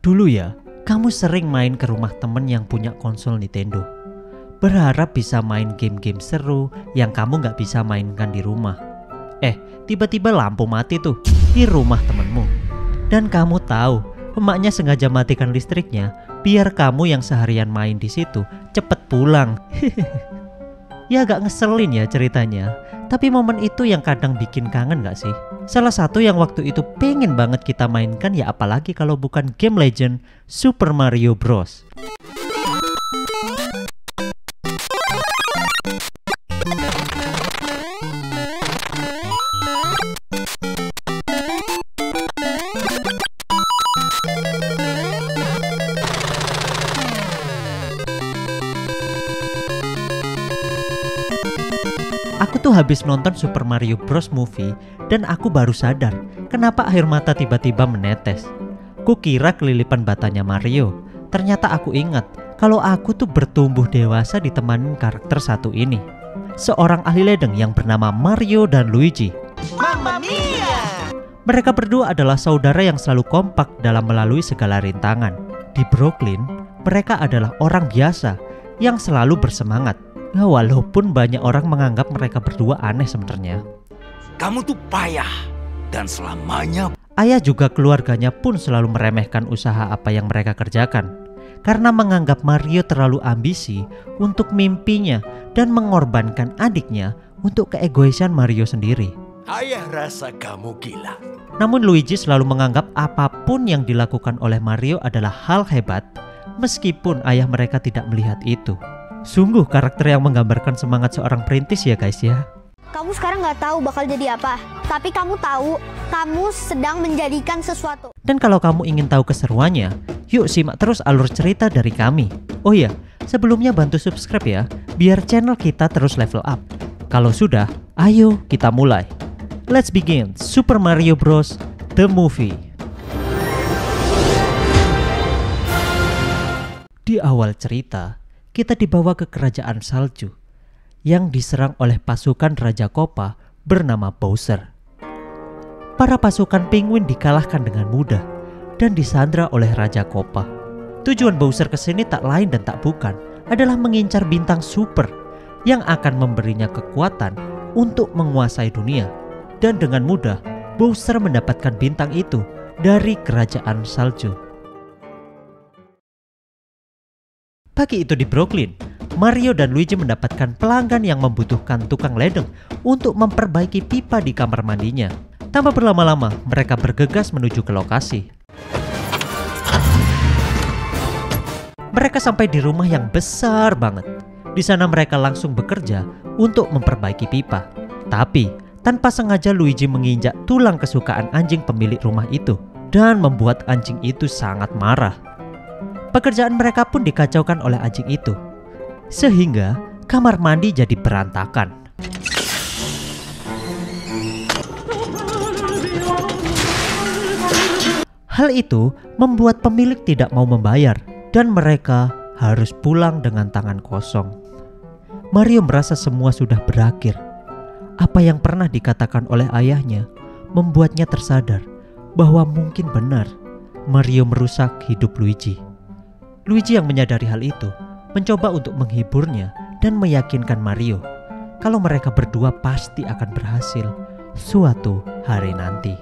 Dulu ya, kamu sering main ke rumah temen yang punya konsol Nintendo. Berharap bisa main game-game seru yang kamu gak bisa mainkan di rumah. Tiba-tiba lampu mati tuh di rumah temenmu. Dan kamu tahu, emaknya sengaja matikan listriknya biar kamu yang seharian main di situ cepet pulang. Ya agak ngeselin ya ceritanya, tapi momen itu yang kadang bikin kangen gak sih? Salah satu yang waktu itu pengen banget kita mainkan ya apalagi kalau bukan game legend Super Mario Bros. Aku tuh habis nonton Super Mario Bros movie dan aku baru sadar kenapa air mata tiba-tiba menetes. Kukira kelilipan batanya Mario. Ternyata aku ingat kalau aku tuh bertumbuh dewasa ditemanin karakter satu ini. Seorang ahli ledeng yang bernama Mario dan Luigi. Mamma mia! Mereka berdua adalah saudara yang selalu kompak dalam melalui segala rintangan. Di Brooklyn, mereka adalah orang biasa yang selalu bersemangat. Ya, walaupun banyak orang menganggap mereka berdua aneh sebenarnya. Kamu tuh payah dan selamanya. Ayah juga keluarganya pun selalu meremehkan usaha apa yang mereka kerjakan karena menganggap Mario terlalu ambisi untuk mimpinya dan mengorbankan adiknya untuk keegoisan Mario sendiri. Ayah rasa kamu gila. Namun Luigi selalu menganggap apapun yang dilakukan oleh Mario adalah hal hebat meskipun ayah mereka tidak melihat itu. Sungguh karakter yang menggambarkan semangat seorang perintis ya guys ya. Kamu sekarang nggak tahu bakal jadi apa, tapi kamu tahu kamu sedang menjadikan sesuatu. Dan kalau kamu ingin tahu keseruannya, yuk simak terus alur cerita dari kami. Oh iya, sebelumnya bantu subscribe ya, biar channel kita terus level up. Kalau sudah, ayo kita mulai. Let's begin Super Mario Bros. The Movie. Di awal cerita, kita dibawa ke kerajaan salju yang diserang oleh pasukan Raja Koopa bernama Bowser. Para pasukan penguin dikalahkan dengan mudah dan disandra oleh Raja Koopa. Tujuan Bowser kesini tak lain dan tak bukan adalah mengincar bintang super yang akan memberinya kekuatan untuk menguasai dunia. Dan dengan mudah Bowser mendapatkan bintang itu dari kerajaan salju. Pagi itu di Brooklyn, Mario dan Luigi mendapatkan pelanggan yang membutuhkan tukang ledeng untuk memperbaiki pipa di kamar mandinya. Tanpa berlama-lama, mereka bergegas menuju ke lokasi. Mereka sampai di rumah yang besar banget. Di sana mereka langsung bekerja untuk memperbaiki pipa. Tapi, tanpa sengaja Luigi menginjak tulang kesukaan anjing pemilik rumah itu dan membuat anjing itu sangat marah. Pekerjaan mereka pun dikacaukan oleh anjing itu, sehingga kamar mandi jadi berantakan. Hal itu membuat pemilik tidak mau membayar dan mereka harus pulang dengan tangan kosong. Mario merasa semua sudah berakhir. Apa yang pernah dikatakan oleh ayahnya membuatnya tersadar bahwa mungkin benar Mario merusak hidup Luigi. Luigi yang menyadari hal itu mencoba untuk menghiburnya dan meyakinkan Mario kalau mereka berdua pasti akan berhasil suatu hari nanti.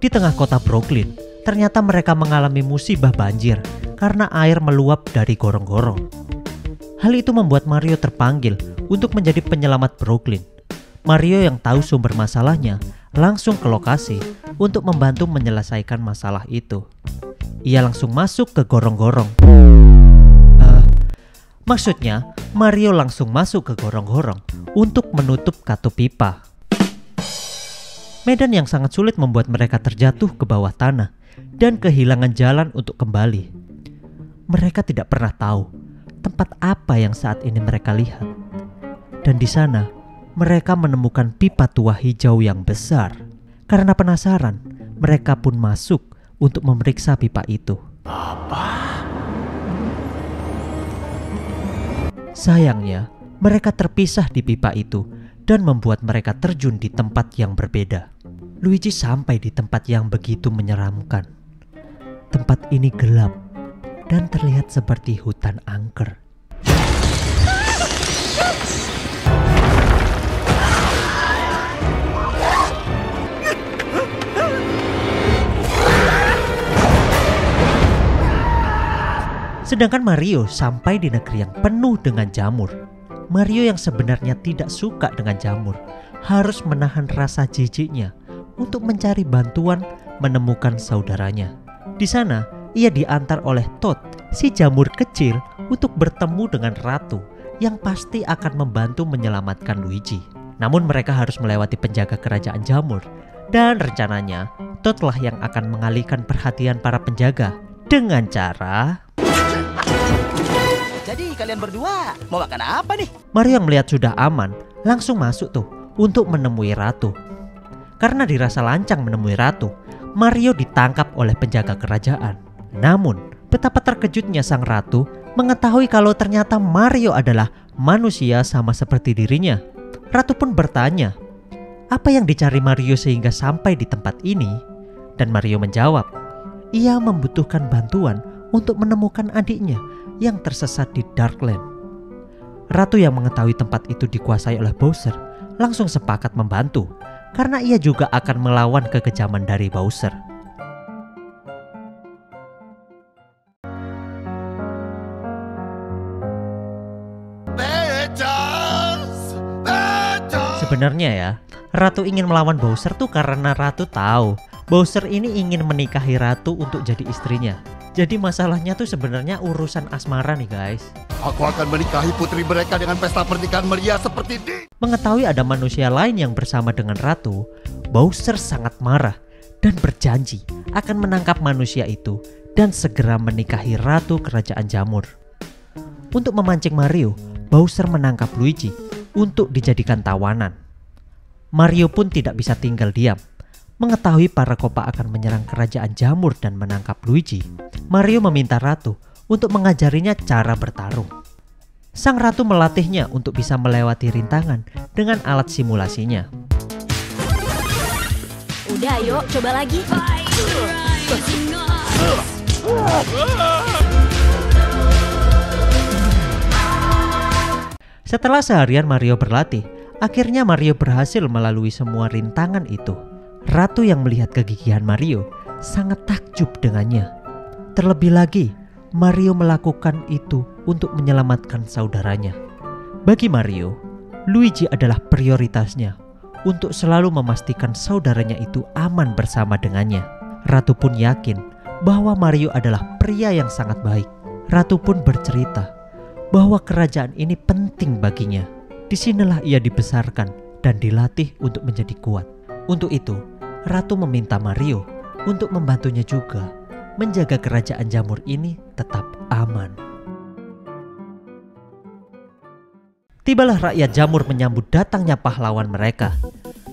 Di tengah kota Brooklyn, ternyata mereka mengalami musibah banjir karena air meluap dari gorong-gorong. Hal itu membuat Mario terpanggil untuk menjadi penyelamat Brooklyn. Mario yang tahu sumber masalahnya langsung ke lokasi untuk membantu menyelesaikan masalah itu. Ia langsung masuk ke gorong-gorong. Maksudnya, Mario langsung masuk ke gorong-gorong untuk menutup katup pipa. Medan yang sangat sulit membuat mereka terjatuh ke bawah tanah dan kehilangan jalan untuk kembali. Mereka tidak pernah tahu tempat apa yang saat ini mereka lihat. Dan di sana, mereka menemukan pipa tua hijau yang besar. Karena penasaran, mereka pun masuk untuk memeriksa pipa itu. Sayangnya, mereka terpisah di pipa itu dan membuat mereka terjun di tempat yang berbeda. Luigi sampai di tempat yang begitu menyeramkan. tempat ini gelap dan terlihat seperti hutan angker. Sedangkan Mario sampai di negeri yang penuh dengan jamur. Mario yang sebenarnya tidak suka dengan jamur harus menahan rasa jijiknya untuk mencari bantuan menemukan saudaranya. Di sana, ia diantar oleh Toad, si jamur kecil, untuk bertemu dengan Ratu yang pasti akan membantu menyelamatkan Luigi. Namun mereka harus melewati penjaga kerajaan jamur, dan rencananya Toad lah yang akan mengalihkan perhatian para penjaga dengan cara... Jadi kalian berdua mau makan apa nih? Mario yang melihat sudah aman langsung masuk tuh untuk menemui Ratu. Karena dirasa lancang menemui Ratu, Mario ditangkap oleh penjaga kerajaan. Namun betapa terkejutnya sang Ratu mengetahui kalau ternyata Mario adalah manusia sama seperti dirinya. Ratu pun bertanya, apa yang dicari Mario sehingga sampai di tempat ini? Dan Mario menjawab, ia membutuhkan bantuan untuk menemukan adiknya yang tersesat di Darkland. Ratu yang mengetahui tempat itu dikuasai oleh Bowser langsung sepakat membantu karena ia juga akan melawan kekejaman dari Bowser. Sebenarnya ya, Ratu ingin melawan Bowser tuh karena Ratu tahu Bowser ini ingin menikahi Ratu untuk jadi istrinya. Jadi masalahnya tuh sebenarnya urusan asmara nih guys. Aku akan menikahi putri mereka dengan pesta pernikahan meriah seperti ini. Mengetahui ada manusia lain yang bersama dengan Ratu, Bowser sangat marah dan berjanji akan menangkap manusia itu dan segera menikahi Ratu Kerajaan Jamur. Untuk memancing Mario, Bowser menangkap Luigi untuk dijadikan tawanan. Mario pun tidak bisa tinggal diam. Mengetahui para Koopa akan menyerang kerajaan jamur dan menangkap Luigi, Mario meminta Ratu untuk mengajarinya cara bertarung. Sang Ratu melatihnya untuk bisa melewati rintangan dengan alat simulasinya. Udah ayo coba lagi. Setelah seharian Mario berlatih, akhirnya Mario berhasil melalui semua rintangan itu. Ratu yang melihat kegigihan Mario sangat takjub dengannya. Terlebih lagi, Mario melakukan itu untuk menyelamatkan saudaranya. Bagi Mario, Luigi adalah prioritasnya untuk selalu memastikan saudaranya itu aman bersama dengannya. Ratu pun yakin bahwa Mario adalah pria yang sangat baik. Ratu pun bercerita bahwa kerajaan ini penting baginya. Disinilah ia dibesarkan dan dilatih untuk menjadi kuat. Untuk itu, Ratu meminta Mario untuk membantunya juga menjaga kerajaan jamur ini tetap aman. Tibalah rakyat jamur menyambut datangnya pahlawan mereka.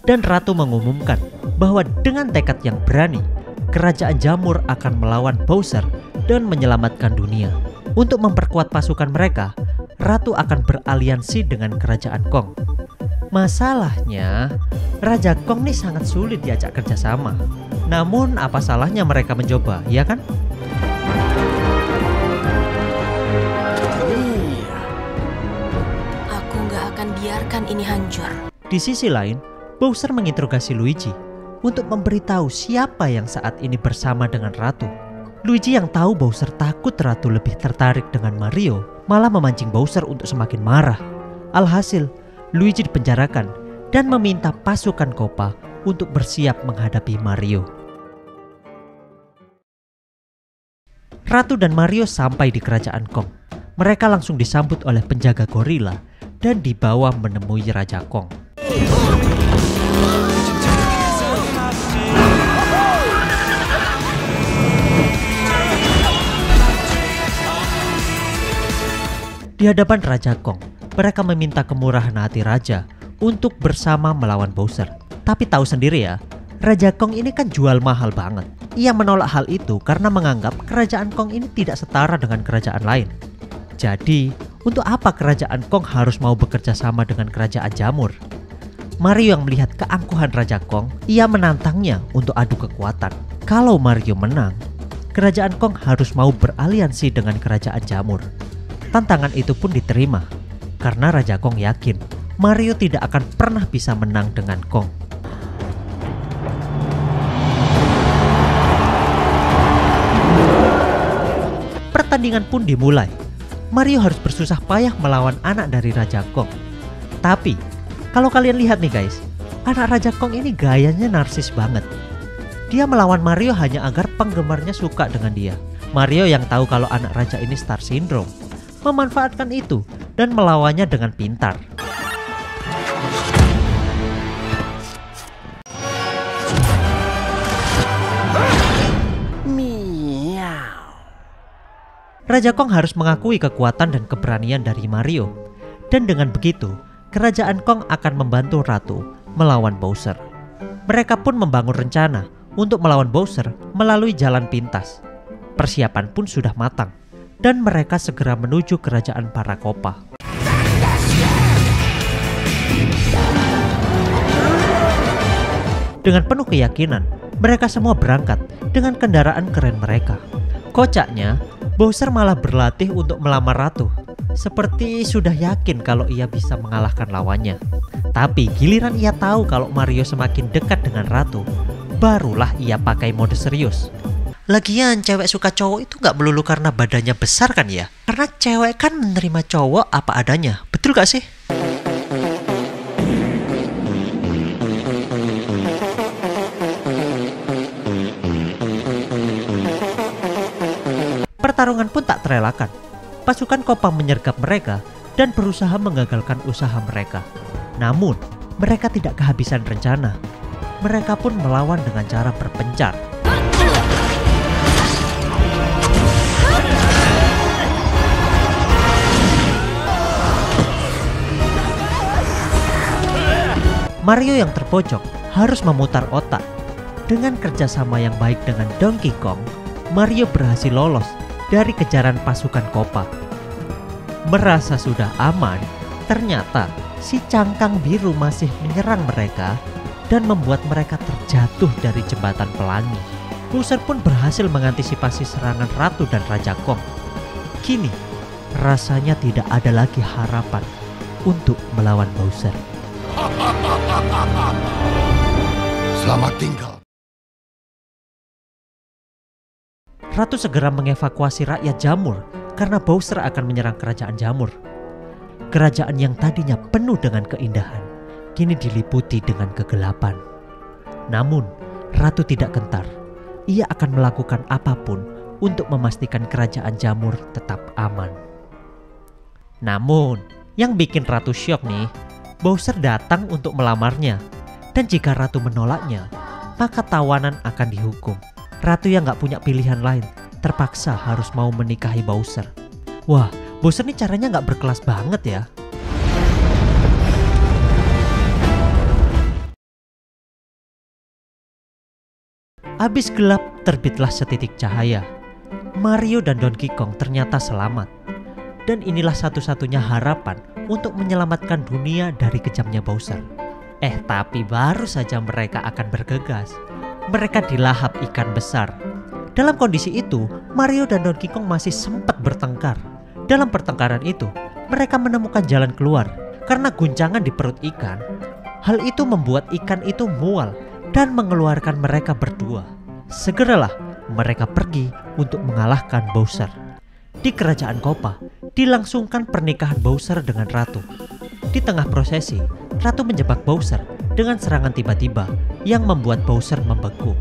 Dan Ratu mengumumkan bahwa dengan tekad yang berani, kerajaan jamur akan melawan Bowser dan menyelamatkan dunia. Untuk memperkuat pasukan mereka, Ratu akan beraliansi dengan kerajaan Kong. Masalahnya, Raja Kong nih sangat sulit diajak kerjasama. Namun apa salahnya mereka mencoba, ya kan? Aku nggak akan biarkan ini hancur. Di sisi lain, Bowser menginterogasi Luigi untuk memberitahu siapa yang saat ini bersama dengan Ratu. Luigi yang tahu Bowser takut Ratu lebih tertarik dengan Mario, malah memancing Bowser untuk semakin marah. Alhasil, Luigi dipenjarakan dan meminta pasukan Koopa untuk bersiap menghadapi Mario. Ratu dan Mario sampai di kerajaan Kong. Mereka langsung disambut oleh penjaga gorila dan dibawa menemui Raja Kong. Di hadapan Raja Kong, mereka meminta kemurahan hati Raja untuk bersama melawan Bowser. Tapi tahu sendiri ya, Raja Kong ini kan jual mahal banget. Ia menolak hal itu karena menganggap kerajaan Kong ini tidak setara dengan kerajaan lain. Jadi, untuk apa kerajaan Kong harus mau bekerja sama dengan kerajaan jamur? Mario yang melihat keangkuhan Raja Kong, ia menantangnya untuk adu kekuatan. Kalau Mario menang, kerajaan Kong harus mau beraliansi dengan kerajaan jamur. Tantangan itu pun diterima, karena Raja Kong yakin Mario tidak akan pernah bisa menang dengan Kong. Pertandingan pun dimulai. Mario harus bersusah payah melawan anak dari Raja Kong. Tapi, kalau kalian lihat nih guys, anak Raja Kong ini gayanya narsis banget. Dia melawan Mario hanya agar penggemarnya suka dengan dia. Mario yang tahu kalau anak raja ini Star Syndrome, memanfaatkan itu dan melawannya dengan pintar. Raja Kong harus mengakui kekuatan dan keberanian dari Mario. Dan dengan begitu, kerajaan Kong akan membantu Ratu melawan Bowser. Mereka pun membangun rencana untuk melawan Bowser melalui jalan pintas. Persiapan pun sudah matang, dan mereka segera menuju kerajaan para Koopa. Dengan penuh keyakinan, mereka semua berangkat dengan kendaraan keren mereka. Kocaknya, Bowser malah berlatih untuk melamar Ratu, seperti sudah yakin kalau ia bisa mengalahkan lawannya. Tapi giliran ia tahu kalau Mario semakin dekat dengan Ratu, barulah ia pakai mode serius. Lagian cewek suka cowok itu gak melulu karena badannya besar kan ya? Karena cewek kan menerima cowok apa adanya, betul gak sih? Pertarungan pun tak terelakkan. Pasukan Koopa menyergap mereka dan berusaha menggagalkan usaha mereka. Namun, mereka tidak kehabisan rencana. Mereka pun melawan dengan cara berpencar. Mario yang terpojok harus memutar otak. Dengan kerjasama yang baik dengan Donkey Kong, Mario berhasil lolos dari kejaran pasukan Koopa. Merasa sudah aman, ternyata si cangkang biru masih menyerang mereka dan membuat mereka terjatuh dari jembatan pelangi. Bowser pun berhasil mengantisipasi serangan Ratu dan Raja Kong. Kini, rasanya tidak ada lagi harapan untuk melawan Bowser. Selamat tinggal. Ratu segera mengevakuasi rakyat Jamur karena Bowser akan menyerang kerajaan Jamur. Kerajaan yang tadinya penuh dengan keindahan, kini diliputi dengan kegelapan. Namun, Ratu tidak gentar. Ia akan melakukan apapun untuk memastikan kerajaan Jamur tetap aman. Namun, yang bikin Ratu syok nih, Bowser datang untuk melamarnya. Dan jika Ratu menolaknya, maka tawanan akan dihukum. Ratu yang gak punya pilihan lain terpaksa harus mau menikahi Bowser. Wah, Bowser nih caranya gak berkelas banget ya. Abis gelap terbitlah setitik cahaya. Mario dan Donkey Kong ternyata selamat. Dan inilah satu-satunya harapan untuk menyelamatkan dunia dari kejamnya Bowser. Tapi baru saja mereka akan bergegas, mereka dilahap ikan besar. Dalam kondisi itu, Mario dan Donkey Kong masih sempat bertengkar. Dalam pertengkaran itu, mereka menemukan jalan keluar karena guncangan di perut ikan. Hal itu membuat ikan itu mual dan mengeluarkan mereka berdua. Segeralah mereka pergi untuk mengalahkan Bowser. Di kerajaan Koopa, dilangsungkan pernikahan Bowser dengan Ratu. Di tengah prosesi, Ratu menjebak Bowser dengan serangan tiba-tiba yang membuat Bowser membeku.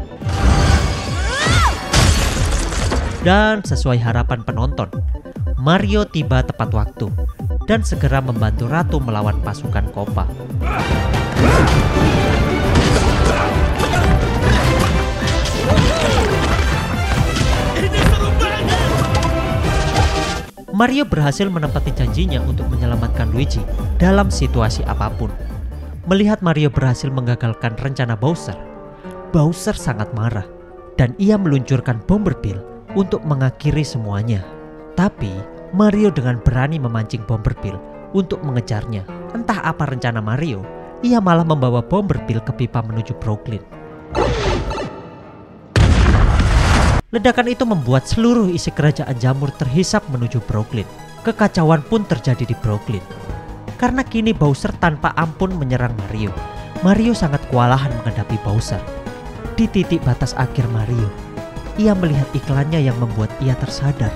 Dan sesuai harapan penonton, Mario tiba tepat waktu dan segera membantu Ratu melawan pasukan Koopa. Mario berhasil menepati janjinya untuk menyelamatkan Luigi dalam situasi apapun. Melihat Mario berhasil menggagalkan rencana Bowser, Bowser sangat marah dan ia meluncurkan Bomberbill untuk mengakhiri semuanya. Tapi Mario dengan berani memancing Bomberbill untuk mengejarnya. Entah apa rencana Mario, ia malah membawa Bomberbill ke pipa menuju Brooklyn. Ledakan itu membuat seluruh isi kerajaan jamur terhisap menuju Brooklyn. Kekacauan pun terjadi di Brooklyn. Karena kini Bowser tanpa ampun menyerang Mario. Mario sangat kewalahan menghadapi Bowser. Di titik batas akhir Mario, ia melihat iklannya yang membuat ia tersadar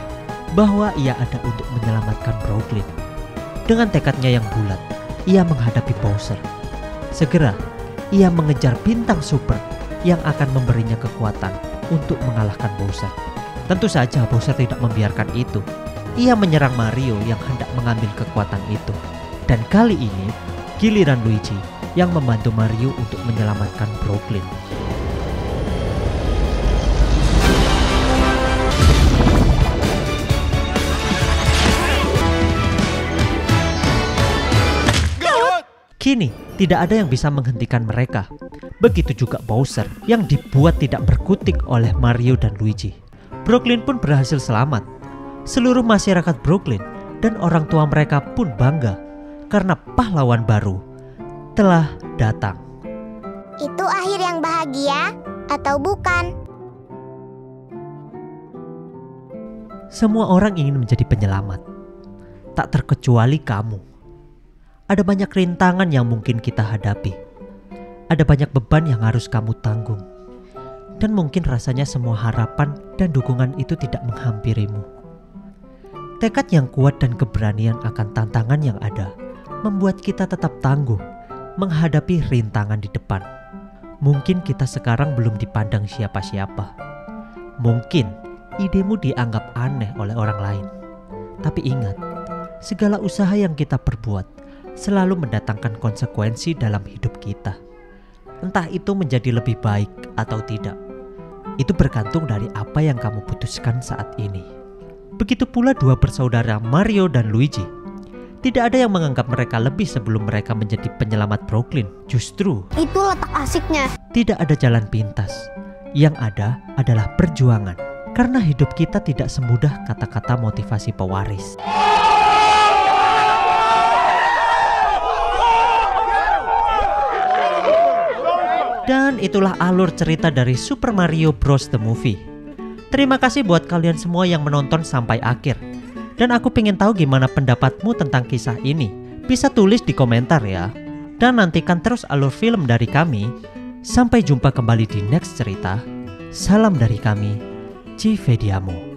bahwa ia ada untuk menyelamatkan Brooklyn. Dengan tekadnya yang bulat, ia menghadapi Bowser. Segera, ia mengejar bintang super yang akan memberinya kekuatan untuk mengalahkan Bowser. Tentu saja Bowser tidak membiarkan itu. Ia menyerang Mario yang hendak mengambil kekuatan itu. Dan kali ini, giliran Luigi yang membantu Mario untuk menyelamatkan Brooklyn. Kini, tidak ada yang bisa menghentikan mereka. Begitu juga Bowser yang dibuat tidak berkutik oleh Mario dan Luigi. Brooklyn pun berhasil selamat. Seluruh masyarakat Brooklyn dan orang tua mereka pun bangga karena pahlawan baru telah datang. Itu akhir yang bahagia atau bukan? Semua orang ingin menjadi penyelamat. Tak terkecuali kamu. Ada banyak rintangan yang mungkin kita hadapi. Ada banyak beban yang harus kamu tanggung. Dan mungkin rasanya semua harapan dan dukungan itu tidak menghampirimu. Tekad yang kuat dan keberanian akan tantangan yang ada membuat kita tetap tangguh menghadapi rintangan di depan. Mungkin kita sekarang belum dipandang siapa-siapa. Mungkin idemu dianggap aneh oleh orang lain. Tapi ingat, segala usaha yang kita perbuat selalu mendatangkan konsekuensi dalam hidup kita. Entah itu menjadi lebih baik atau tidak. Itu bergantung dari apa yang kamu putuskan saat ini. Begitu pula dua bersaudara Mario dan Luigi. Tidak ada yang menganggap mereka lebih sebelum mereka menjadi penyelamat Brooklyn. Justru Itu letak asiknya. tidak ada jalan pintas. Yang ada adalah perjuangan. Karena hidup kita tidak semudah kata-kata motivasi pewaris. Dan itulah alur cerita dari Super Mario Bros. The Movie. Terima kasih buat kalian semua yang menonton sampai akhir. Dan aku pengen tahu gimana pendapatmu tentang kisah ini. Bisa tulis di komentar ya. Dan nantikan terus alur film dari kami. Sampai jumpa kembali di next cerita. Salam dari kami, Civediamo.